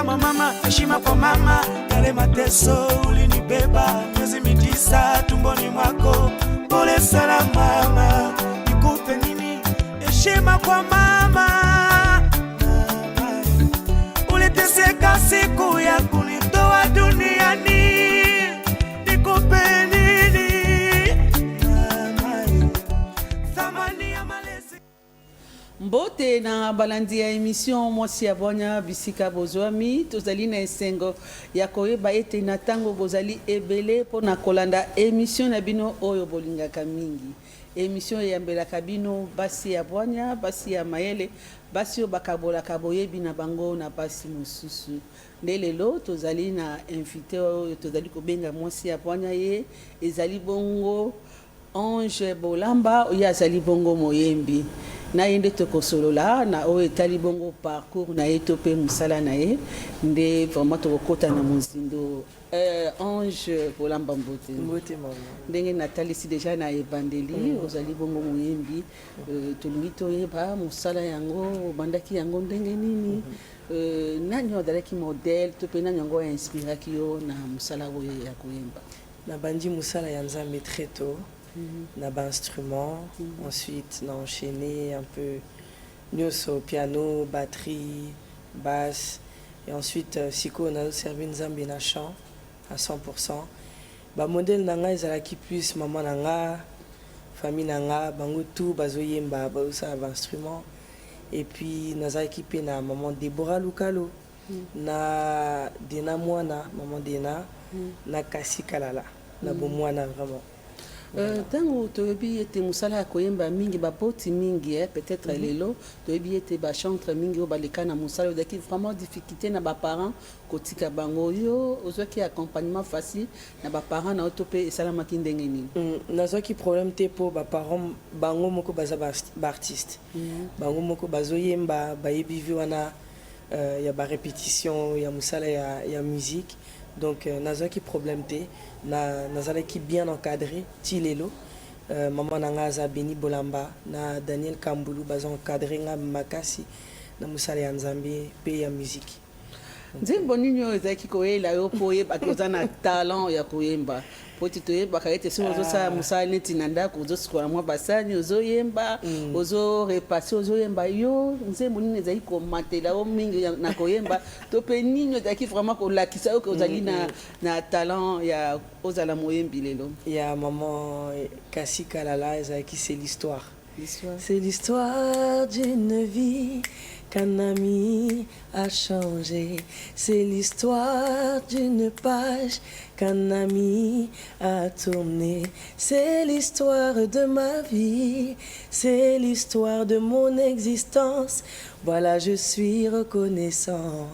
kama mama, heshima kwa mama. Yale mateso ulinibeba miezi mitisa tumboni mwako, pole sana mama. Nikupe nini? Heshima kwa mama. Uliteseka siku ya kunitoa duniani, nikupe nini? Thamani ya malezi. Mbote na balandi ya émission Mwasi ya Bwanya bisika bozwami tozali na esengo ya koyeba ete na tango bozali ebele po na kolanda émission na bino oyo bolingaka mingi. Émission ya mbelaka bino basi ya Bwanya, basi ya mayele, basi yo bakabolaka boyebi na bango na basi mosusu. Nde lelo tozali na invité oyo tozali kobenga Mwasi ya Bwanya ye ezali bongo Ange Bolamba oyo azali bongo moyembi. Na yende tokosolola na oyo etali bongo parcours na ye to pe musala na ye nde vraiment tokokota na mozindo. Ange Bolamba mbote. Mbote mama. Ndenge natalisi deja na evangeli ozali bongo moyembi tolingi toyeba musala yango bandaki yango ndenge nini nani ozalaki modèle to pe nani yango inspiraki yo na musala oyo ya koyemba. Na bandi musala ya Nzambe très tôt. Na ba instrument, ensuite na enchaîné un peu nyoso, piano, batterie, basse, et ensuite siko na servi Nzambe na chant à 100%. Ba modèle nanga ezalaki plus maman nanga, famille nanga, bango tout bazoyemba ba usa ba instrument. Et puis nazalaki pe na maman Deborah Lukalo, na Dena Mwana, maman Dena, na Kasi Kalala, na bomwana vraiment. Tango toyebi ete musala ya koyemba mingi bapoti mingi peut-être lelo toyebi ete ba chantre mingi o baleka na musala odaki vraiment difficulté na ba parents kotika bango yo ozwaki accompagnement facile na ba parents na otope esalamaki ndenge nini. Nazwaki problème te po ba parents bango moko baza ba artiste bango moko bazoyemba bayebi vi wana ya ba répétition ya musala ya musique. Donc nazwaki problème te nazalaki bien encadré ti lelo maman nanga aza Beni Bolamba na Daniel Kambulu baza encadré nga makasi na musala ya Nzambe pe ya musique. Nzembo nini oyo ezalaki koyela yo po oyeba oza na talent ya koyemba po ti toyebaka ete soki ozosala mosala neti na ndako ozosikola mwa basani ozoyemba ozorepasse ozoyemba yo nzembo nini ezalaki komatela yo mingi na koyemba to mpe nini ezalaki vraiment kolakisa yo ke ozali na talent ya ozala moyembi lelo. Ya maman Kasi Kalala ezalaki c'est l'histoire. C'est l'histoire d'une vie qu'un ami a changé. C'est l'histoire d'une page qu'un ami a tournée. C'est l'histoire de ma vie. C'est l'histoire de mon existence. Voilà, je suis reconnaissant.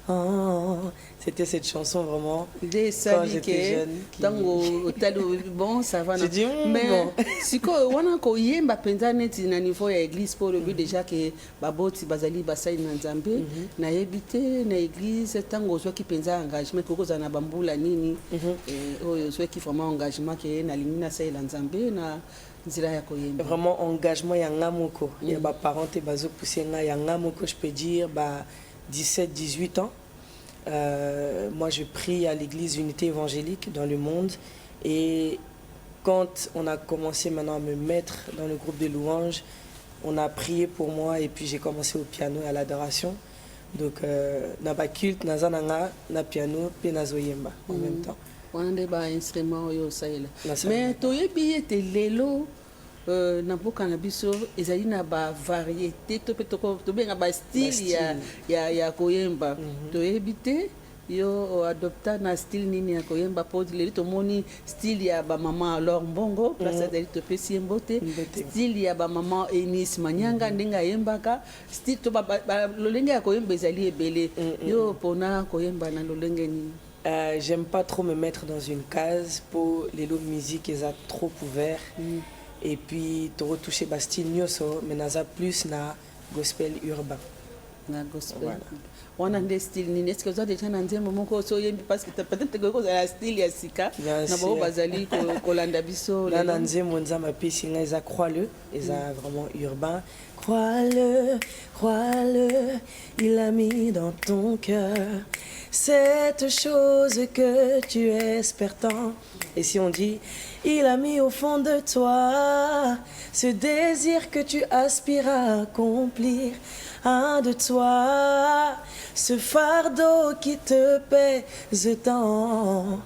Oh, c'était cette chanson vraiment quand j'étais jeune. Tango talo bon ça va. J'ai dit mais bon. Siko wana ko yemba penza neti na niveau ya église pour le but déjà que baboti bazali basai na Nzambe na yebite na église tango zo ki penza engagement koko za na bambula nini oyo zo ki vraiment engagement ke na limina sai la Nzambe na nzira ya koyemba. Vraiment engagement ya ngamoko ya ba parents te bazo pousser nga ya ngamoko je peux dire ba 17-18 ans. Moi, je prie à l'église Unité évangélique dans le monde. Et quand on a commencé maintenant à me mettre dans le groupe de louanges, on a prié pour moi et puis j'ai commencé au piano et à l'adoration. Donc, na ba culte, na zananga, na piano, pe na zoyemba en même temps. On a ba instrument yo saïla. Mais toyebi ete lelo na mboka na biso ezali na ba variété to benga ba style ya koyemba toyebi te yo adopta na style nini ya koyemba po leli tomoni style ya ba maman alors mbongo place ezali topesi mbote style ya ba maman Enis Manyanga ndenga yembaka style to ba lolenge ya koyemba ezali ebele yo pona koyemba na lolenge nini. J'aime pas trop me mettre dans une case pour les lots de musique ils ont trop ouvert. Et puis tu retouches Bastille Nyoso mais naza plus na gospel urbain. na gospel. Voilà. Wana nde style nini? Est-ce que vous avez déjà na nzembo moko so yembi parce que peut-être que la style ya sika Bien na sûr. bo bazali kolanda biso Là, lelo. Nanze Monzama Pissinga, ils a crois-le, ils a vraiment urbain. Crois-le, crois-le, il a mis dans ton cœur cette chose que tu espères tant. Et si on dit, il a mis au fond de toi ce désir que tu aspires à accomplir. Un de toi, ce fardeau qui te pèse tant.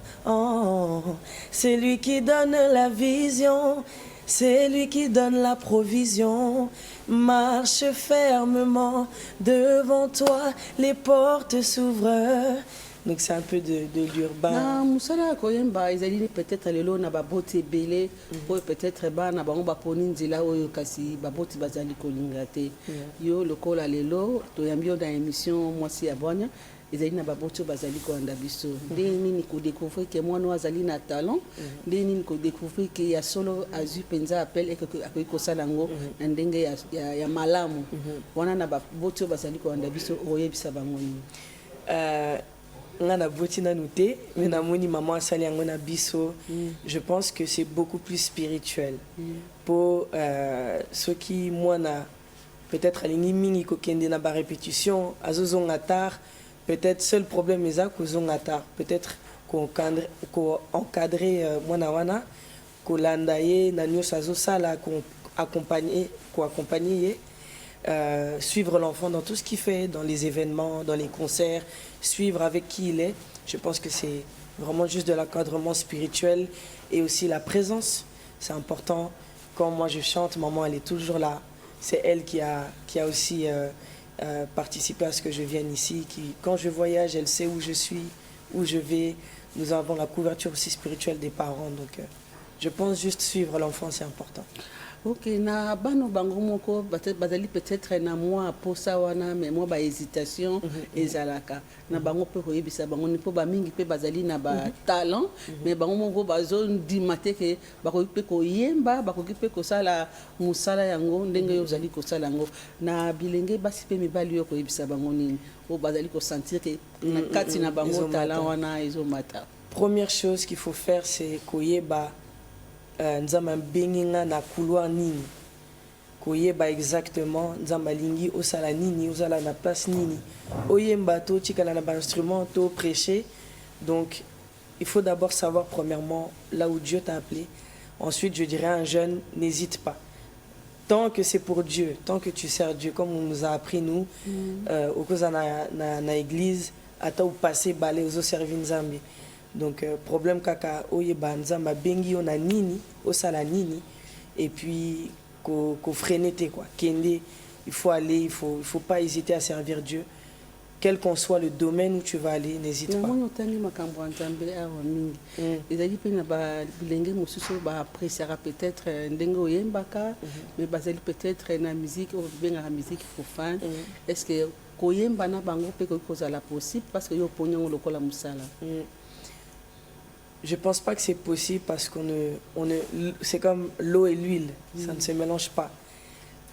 C'est lui qui donne la vision, c'est lui qui donne la provision. Marche fermement devant toi, les portes s'ouvrent. Donc c'est un peu de l'urbain. Na musala koyemba ezali peut-être lelo na baboti ebele oyo peut-être bana bango baponi nzela oyo kasi baboti bazali kolinga te yo lokola lelo toyambi yo na émission mwasi ya bwanya ezali na baboti oyo bazali kolanda biso nde nini kodécouvrir ke mwana oyo azali na talent nde nini kodécouvrir ke ya solo azwi mpenza appel akoki kosala yango na ndenge ya malamu wana na baboti oyo bazali kolanda biso oyebisa bango nini. Nga na boti na nouté, mais na moni maman asali yango na biso. Je pense que c'est beaucoup plus spirituel. Pour ceux qui moi na peut-être alingi mingi ko kende na ba répétition, azozonga tard, peut-être seul problème eza ko zonga tard, peut-être ko encadrer mwana wana ko landa ye na nyo sazo sala ko accompagner suivre l'enfant dans tout ce qu'il fait, dans les événements, dans les concerts, suivre avec qui il est. Je pense que c'est vraiment juste de l'encadrement spirituel et aussi la présence. C'est important. Quand moi je chante, maman elle est toujours là. C'est elle qui a aussi participé à ce que je vienne ici. Quand je voyage, elle sait où je suis, où je vais. Nous avons la couverture aussi spirituelle des parents. Donc je pense juste suivre l'enfant, c'est important. Ok, na bano bango moko bazali peut-être na moi posa wana mais moi ba hésitation ezalaka na bango pe koyebisa bango ni po ba mingi pe bazali na ba talent mais bango moko bazo ndimate ke bakoki pe koyemba bakoki pe kosala musala yango ndenge yo zali kosala yango na bilenge basi pe mibali yo koyebisa bango nini o bazali ko sentir que na kati na bango talent wana ezomata. Première chose qu'il faut faire c'est koyeba nzamba benginga na couloir nini koyeba exactement nzamba lingi osala nini osala na place nini oyemba to tikala na ba instrument to prêcher. Donc il faut d'abord savoir premièrement là où Dieu t'a appelé. Ensuite je dirais à un jeune, n'hésite pas, tant que c'est pour Dieu, tant que tu sers Dieu comme on nous a appris nous au cause na église ata ou passer balé aux servir nzambe. Donc problème kaka oyeba nzamba bengi ona nini osala nini et puis ko freiner quoi kende il faut aller, il faut pas hésiter à servir Dieu quel qu'en soit le domaine où tu vas aller, n'hésite pas. Moi tangi makambo nzambe awa mingi ezali pe na ba bilenge mosusu ba apprécier peut-être ndenge oyembaka mais bazali peut-être na musique ou bien la musique profane. Est-ce que koyemba na bango pe ko kozala possible parce que yo ponyango lokola musala? Je pense pas que c'est possible parce c'est comme l'eau et l'huile, ça ne se mélange pas.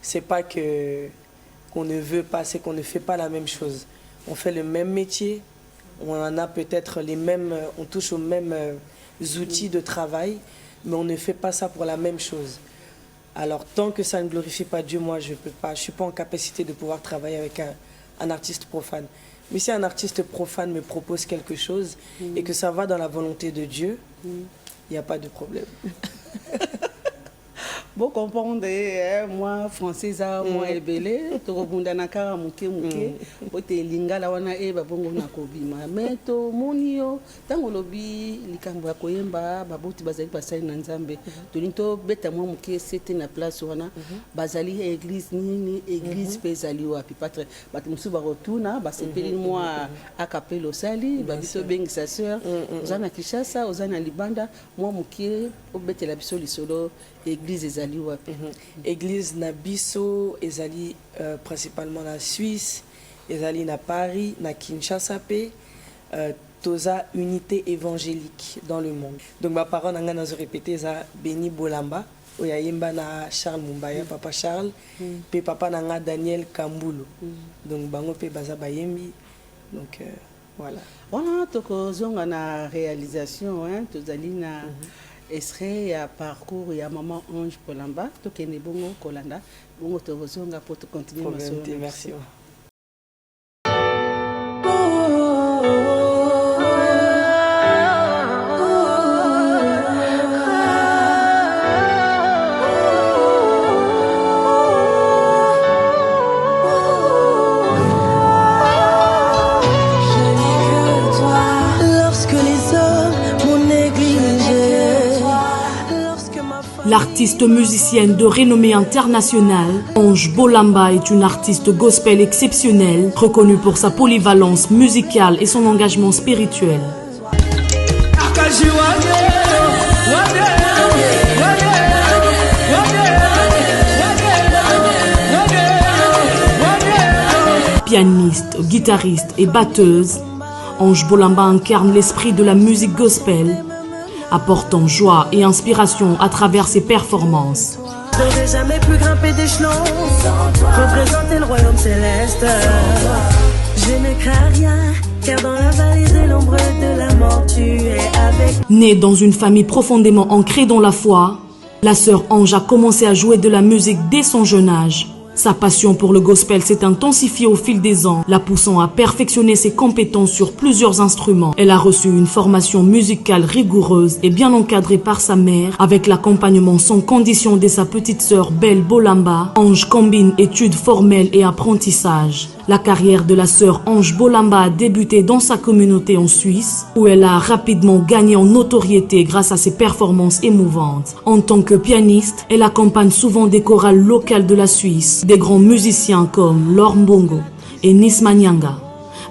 C'est pas qu'on ne veut pas, c'est qu'on ne fait pas la même chose. On fait le même métier, on en a peut-être on touche aux mêmes outils de travail, mais on ne fait pas ça pour la même chose. Alors tant que ça ne glorifie pas Dieu, moi je suis pas en capacité de pouvoir travailler avec un artiste profane. Mais si un artiste profane me propose quelque chose et que ça va dans la volonté de Dieu, il n'y a pas de problème. Bon comprendre moi française moi ebele to bunda na kara muke ote lingala wana ba bongo na kobima mais to monio tango lobi likambo ya koyemba babuti bazali pasali na nzambe to linto beta moi muke c'était na place wana bazali église nini église pezali wapi patre bato musu ba retourna ba sepeli moi akapelo sali ba biso bengi sa sœur ozana Kishasa ozana Libanda moi muke obetela biso lisolo église ezali wapi? Église na biso ezali principalement na Suisse, ezali na Paris, na Kinshasa pe toza unité évangélique dans le monde. Donc ma parole nanga nazo répéter ça Béni Bolamba oyo ayemba na Charles Mumbaya, papa Charles, pe papa nanga Daniel Kambulu. Donc bango pe baza bayembi. Donc voilà. Wana tokozonga na réalisation hein, tozali na extrait ya parcours ya maman Ange Bolamba, tokende bongo kolanda, bongo tokozonga pour continuer masolo. Merci. L'artiste musicienne de renommée internationale, Ange Bolamba est une artiste gospel exceptionnelle, reconnue pour sa polyvalence musicale et son engagement spirituel. Pianiste, guitariste et batteuse, Ange Bolamba incarne l'esprit de la musique gospel, apportant joie et inspiration à travers ses performances. Je n'aurais jamais pu grimper d'échelon, représenter le royaume céleste. Je ne crains rien, car dans la vallée de l'ombre de la mort, tu es avec. Née dans une famille profondément ancrée dans la foi, la sœur Ange a commencé à jouer de la musique dès son jeune âge. Sa passion pour le gospel s'est intensifiée au fil des ans, la poussant à perfectionner ses compétences sur plusieurs instruments. Elle a reçu une formation musicale rigoureuse et bien encadrée par sa mère, avec l'accompagnement sans condition de sa petite sœur Belle Bolamba. Ange combine études formelles et apprentissage. La carrière de la sœur Ange Bolamba a débuté dans sa communauté en Suisse, où elle a rapidement gagné en notoriété grâce à ses performances émouvantes. En tant que pianiste, elle accompagne souvent des chorales locales de la Suisse, des grands musiciens comme Laure Mbongo et Nisma Nyanga,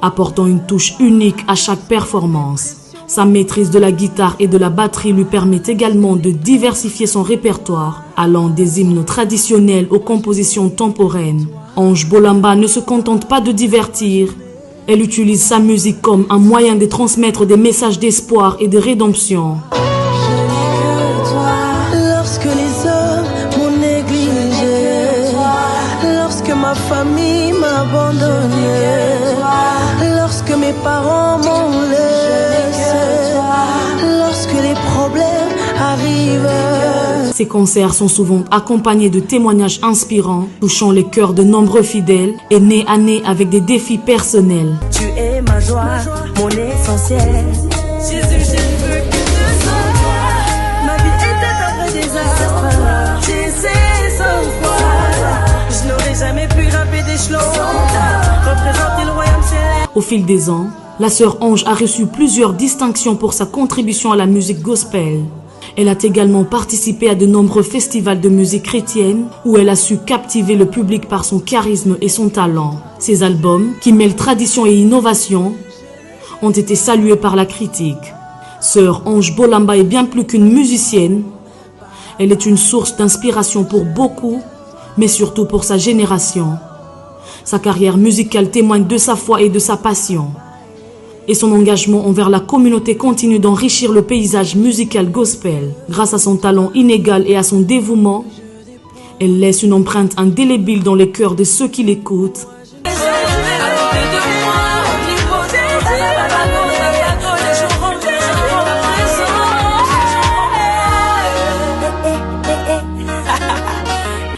apportant une touche unique à chaque performance. Sa maîtrise de la guitare et de la batterie lui permet également de diversifier son répertoire, allant des hymnes traditionnels aux compositions temporaines. Ange Bolamba ne se contente pas de divertir. Elle utilise sa musique comme un moyen de transmettre des messages d'espoir et de rédemption. Lorsque les hommes m'ont négligé, lorsque ma famille m'a abandonné, lorsque mes parents m'ont laissé, lorsque les problèmes arrivent. Ces concerts sont souvent accompagnés de témoignages inspirants, touchant les cœurs de nombreux fidèles et nés à nez avec des défis personnels. Tu es ma joie, mon essentiel. Jésus, je ne veux que de toi. Ma vie était un vrai désastre. J'essaie sans foi. Je n'aurais jamais pu grimper d'échelon, représenter le royaume céleste. Au fil des ans, la sœur Ange a reçu plusieurs distinctions pour sa contribution à la musique gospel. Elle a également participé à de nombreux festivals de musique chrétienne où elle a su captiver le public par son charisme et son talent. Ses albums, qui mêlent tradition et innovation, ont été salués par la critique. Sœur Ange Bolamba est bien plus qu'une musicienne. Elle est une source d'inspiration pour beaucoup, mais surtout pour sa génération. Sa carrière musicale témoigne de sa foi et de sa passion. Et son engagement envers la communauté continue d'enrichir le paysage musical gospel. Grâce à son talent inégal et à son dévouement, elle laisse une empreinte indélébile dans les cœurs de ceux qui l'écoutent.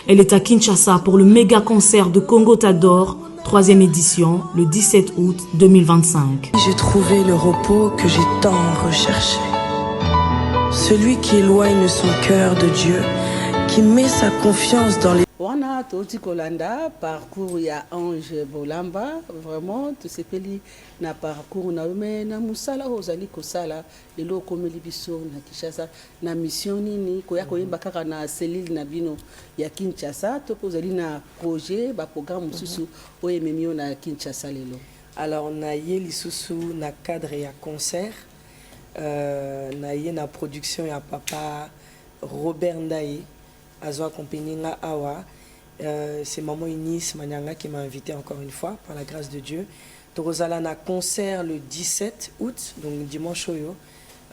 Elle est à Kinshasa pour le méga concert de Congo Tador, 3e édition, le 17 août 2025. J'ai trouvé le repos que j'ai tant recherché. Celui qui éloigne son cœur de Dieu, qui met sa confiance dans les... Wana toti kolanda parcours ya Ange Bolamba, vraiment tout sepeli na parcours na me na musala ozali kosala lelo komeli biso na Kinshasa na mission nini koya koyemba kaka na cellule na bino ya Kinshasa to ozali na projet ba programme mususu oyememio na Kinshasa lelo. Alors na ye lisusu na cadre ya concert, na ye na production ya papa Robert Ndaye Azo accompagné nga awa. C'est maman Inis Manyanga qui m'a invité encore une fois par la grâce de Dieu. Torozala na concert le 17 août, donc dimanche oyo,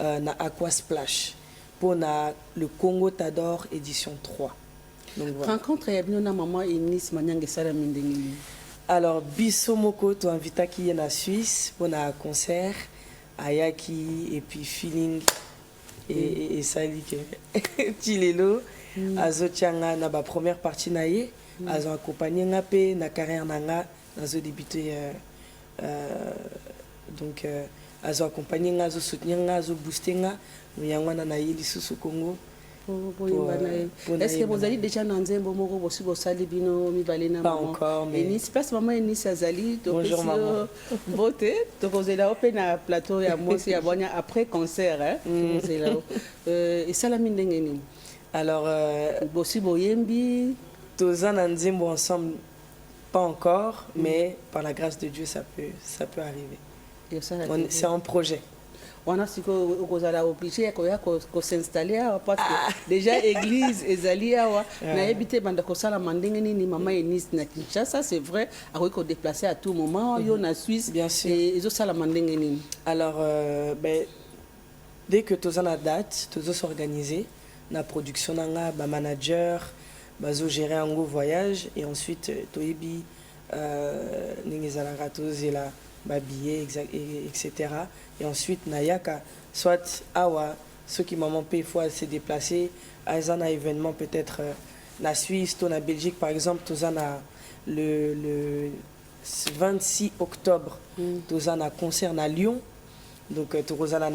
na Aqua Splash. pour le Congo t'adore édition 3. Donc voilà. Rencontre ya bino na maman Eunice Manyanga sala mindengini. Alors biso moko to invita qui est na Suisse pour un concert ayaki et puis feeling et sali que Tilelo azo tianga na ba première partie na ye azo accompagné nga pe na carrière na nga azo débuté donc azo accompagné nga azo soutenir nga azo booster nga yango na ye lisusu Congo. Est-ce que vous allez déjà dans un bon moment aussi vous salez bino mi balena pas encore mais Eunice place maman Eunice azali to bonjour maman beauté to vous allez open na plateau ya mosi ya bonya après concert hein vous allez là et sala mindengeni alors bossi boyembi toza na nzembo ensemble pas encore mais par la grâce de Dieu ça peut arriver. C'est un projet. On a siko kozala obligé ko s'installer parce que déjà église ezali awa na habité banda ko sala mandenge ni maman Eunice na Kinshasa c'est vrai a ko déplacer à tout moment yo na Suisse bien sûr et zo sala mandenge ni. Alors dès que tous en a date tous s'organiser na production nanga ba manager bazo gérer un gros voyage et ensuite toyebi ningezala ratozela ba billet etc. Et ensuite nayaka soit awa ceux qui maman paye fois se déplacer à un événement peut-être la Suisse ou la Belgique par exemple tous en a le 26 octobre tous en a concert à Lyon donc tous en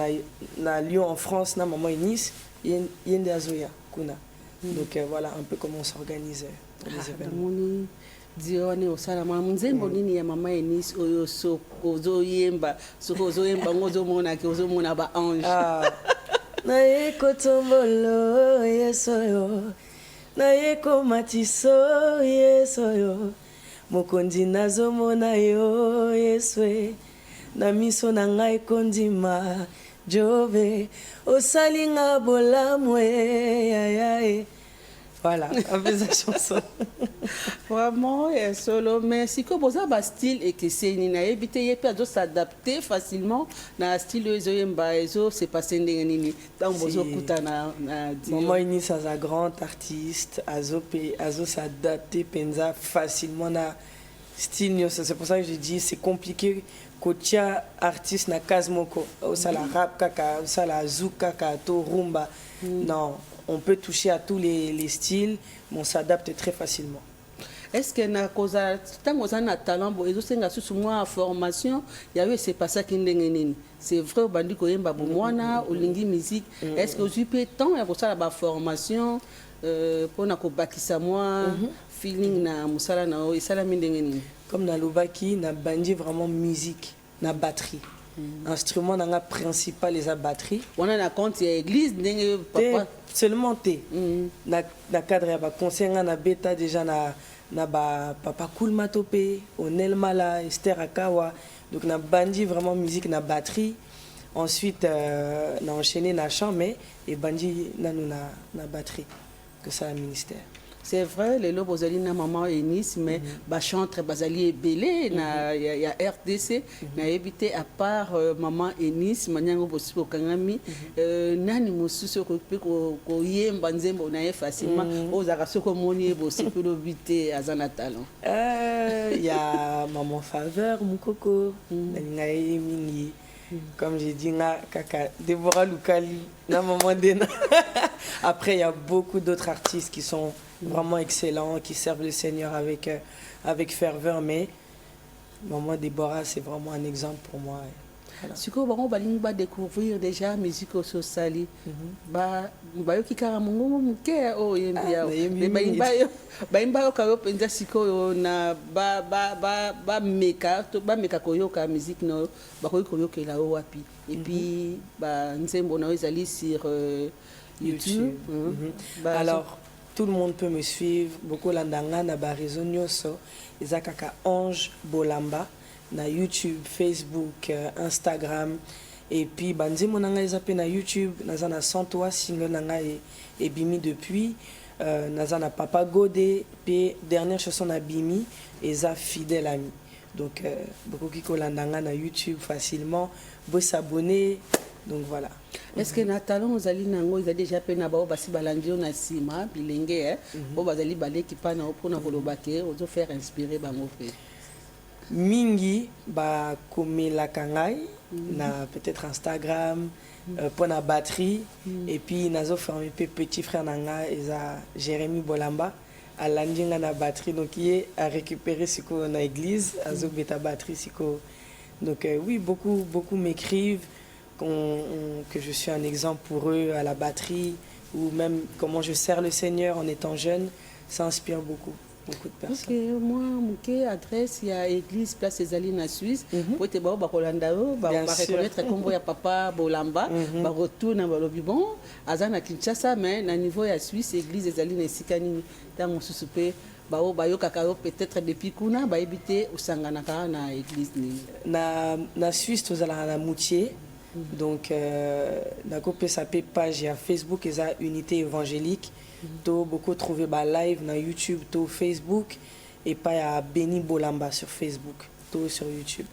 a Lyon en France na maman Eunice yende azoya kuna donc voilà un peu comment on s'organise pour les événements. Dione osala nzembo nini ya mama Eunice oyo so ozoyemba soko ozoyemba ngozomona ke ozomona ba ange na yeko tombolo yesoyo na yeko matiso yesoyo mokonzi nazomona yo yeswe na miso na ngai kondima Jove osalinga bolamwe yayae. Voilà, un peu sa chanson. Vraiment, solo, mais si que vous avez un style et que c'est une éviter, il peut s'adapter facilement dans le style de c'est passé n'engeni. Tant vous écoutez na. Maman Eunice est un grand artiste, azo s'adapter penza facilement na style. C'est pour ça que je dis c'est compliqué. Kotia artiste na kazmoko, au sala rap kaka, au sala zouk kaka, to rumba. Non. On peut toucher à tous les styles, mais on s'adapte très facilement. Est-ce que na causa tant que ça na talent bo ezo senga sous moi formation ya yo c'est pas ça qui ndengenini c'est vrai bandi ko yemba bo mwana olingi musique est-ce que vous peut temps ya ko sala ba formation pour na ko bakisa moi feeling na musala na o isala mindengenini comme na lobaki na bandi vraiment musique na batterie. Instrument nanga principal les batterie. On a compte église ndenge papa seulement na cadre ya ba concert na beta déjà na ba papa Cool Matopé, Onel Mala, Esther Akawa. Donc na bandi vraiment musique na batterie. Ensuite na enchaîné na chant mais et bandi na batterie que ça le ministère. C'est vrai, les lobes aux na maman Eunice, mais chantre bazali est belé, na ya RDC, na évité à part maman Eunice, manyango bosi ko kangami, nani mususu ko yemba nzembo na facilement, aux araso ko moni bosi ko lobité azana talent. Ya maman Faveur mukoko, na mingi. Comme j'ai dit, kaka Déborah Lukali, na maman Dena. Après, il y a beaucoup d'autres artistes qui sont vraiment excellents, qui servent le Seigneur avec ferveur, mais maman Déborah, c'est vraiment un exemple pour moi. Si on va découvrir déjà la musique au Sosali, bayo kikara mungu mke o yembia baimba ko penza siko na ba meka koyoka musique no ba koyoka la wapi et puis ba nzembo na ezali sur YouTube. Alors tout le monde peut me suivre beaucoup landanga na ba réseau nyoso ezakaka Ange Bolamba na YouTube, Facebook, Instagram et puis banzemo nanga ezape na YouTube nazana 103 single nanga et bimi depuis nazana Papa Godé puis dernière chanson na bimi eza Fidèle Ami. Donc beaucoup qui kolandanga na YouTube facilement, vous s'abonner Donc voilà. Est-ce que na talent ozali nango eza déjà pe na bao basi balandi yo na nsima bilenge po bazali baleki mpana mpona koloba ke ozofaire inspire bango mpe Mingi bakomelaka ngai na peut-être Instagram pour la batterie et puis nazo formé petit frère nanga eza Jérémy Bolamba à landinga na batterie donc il est à récupérer siko na église azo beta batterie siko donc oui beaucoup m'écrivent que je suis un exemple pour eux à la batterie ou même comment je sers le Seigneur en étant jeune, ça inspire beaucoup de personnes. Ok, moi, mon adresse, il y a église Place des Alines à Suisse. Pour te voir, reconnaître comme il y a papa Bolamba, retourner dans le bon, à Kinshasa, mais au niveau de la Suisse, église des Alines à Sikani, dans mon sous-soupé. Peut-être depuis kuna ba éviter au sanganaka na église na Suisse tous ala na Moutier. Donc na copé sa page à Facebook et sa unité évangélique to beaucoup trouver ba live na YouTube to Facebook et pas à Béni Bolamba sur Facebook to sur YouTube.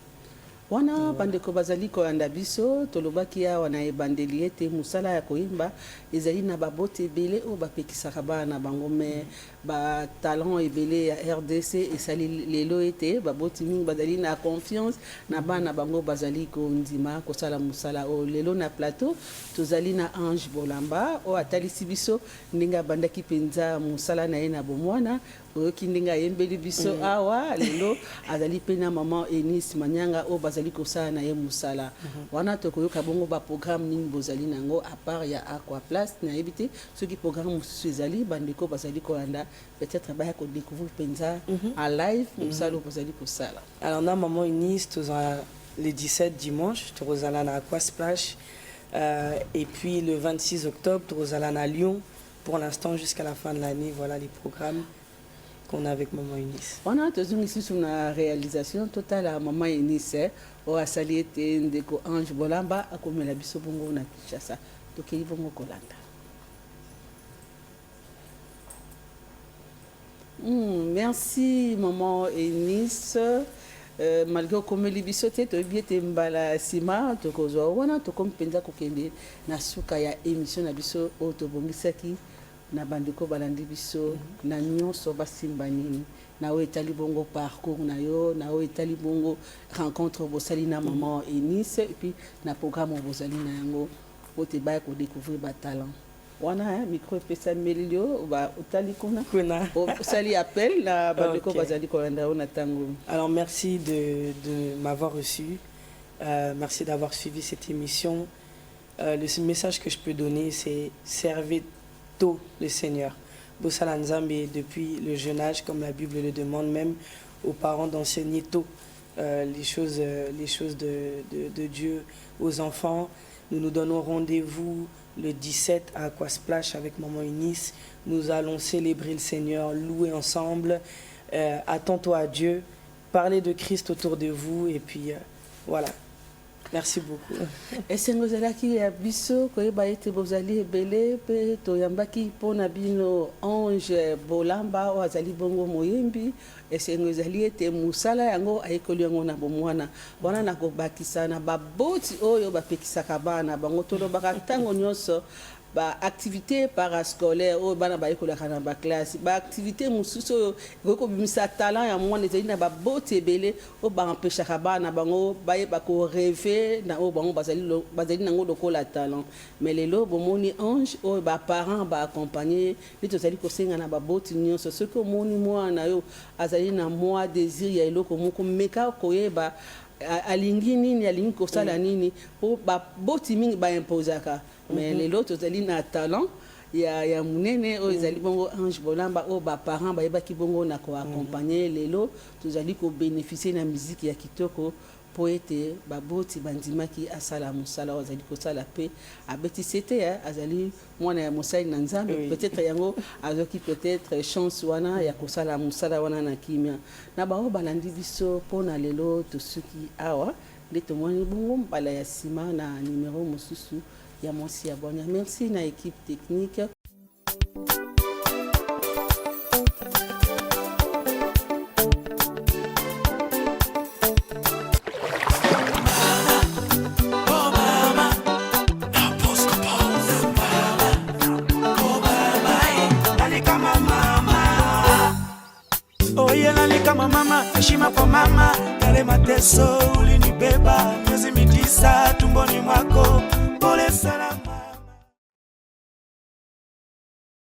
Wana bandeko bazali kolanda biso tolobaki ya wana ebandeli ete musala ya koimba ezali na babote ebele o bapekisaka bana bango me ba talent ebele ya RDC esali lelo ete baboti mingi bazali na confiance na bana bango bazali kondima kosala musala o lelo na plateau tozali na Ange Bolamba o atalisi biso ndinga bandaki penza musala na ye na bomwana oyoki ndinga yembeli biso awa lelo azali pe na maman Enis Manyanga o bazali kosala na ye musala wana tokoyoka bongo ba programme nini bozali nango à part ya Aqua Place na ebité ceux qui programme mususu ezali bandeko bazali kolanda peut-être baya ko découvrir penza en live musala bozali kosala. Alors na maman Enis le 17 dimanche tozala na Aqua Splash et puis le 26 octobre tozala na Lyon pour l'instant jusqu'à la fin de l'année. Voilà les programmes qu'on a avec Maman Eunice. On a toujours ici sur la réalisation totale à Maman Eunice, au asali ete ndeko Ange Bolamba akomela biso bongo na Kinshasa. Donc ils vont kolanda. Merci Maman Eunice. Malgré komeli biso te to biete mbala sima to kozwa wana to kompenza kokende na suka ya émission na biso o to bongisaki na bandeko balandi biso na nyonso basimba nini na o etali bongo parcours na yo na o etali bongo rencontre bosali na Maman Eunice et puis na programme bosali na yango o te ba ko découvrir ba talent wana micro pesa melio ba otali kuna sali appel na bandeko bazali kolanda na tango. Alors merci de m'avoir reçu, merci d'avoir suivi cette émission. Le message que je peux donner c'est servez tôt le Seigneur. Bosala Nzambe depuis le jeune âge, comme la Bible le demande, même aux parents d'enseigner tôt les choses de Dieu aux enfants. Nous nous donnons rendez-vous le 17 à Aqua Splash avec Maman Eunice. Nous allons célébrer le Seigneur, louer ensemble. Attends-toi à Dieu, parlez de Christ autour de vous et puis voilà. Merci beaucoup. Esengo zalaki ya biso koyeba ete bozali ebele pe toyambaki mpona bino Ange Bolamba o azali bongo moyembi esengo ezali ete musala yango ayekoli yango na bomwana wana na kobakisa na baboti oyo bapekisaka bana bango tolobaka ntango nyonso ba activité parascolaire o bana ba ekolaka na ba classe ba activité mususu ko bimisa talent ya mwana ezali na ba bote ebele o ba empêchaka bana bango ba yeba ko rêver na o bango bazali nango lokola talent mais lelo bomoni Ange o ba parents ba accompagner ni tozali ko senga na ba bote nyonso ce que moni mwana yo azali na moi désir ya eloko moko meka koyeba alingi nini alingi kosala nini po ba boti mingi ba imposaka mais les autres tozali na talent ya munene o ezali bongo Ange Bolamba o ba parents ba yeba ki bongo na ko accompagner lelo tozali ko bénéficier na musique ya kitoko poète ba boti bandimaki asala musala ozali ko sala pe abeti c'était azali mwana ya mosali na Nzambe peut-être yango azoki peut-être chance wana ya kosala musala wana na kimia na ba o balandi biso pona lelo to suki awa ndeto mwana bongo mbala ya sima na numéro mosusu ya Mwasi Abonya. Merci na équipe technique. heshima kwa mama, yale mateso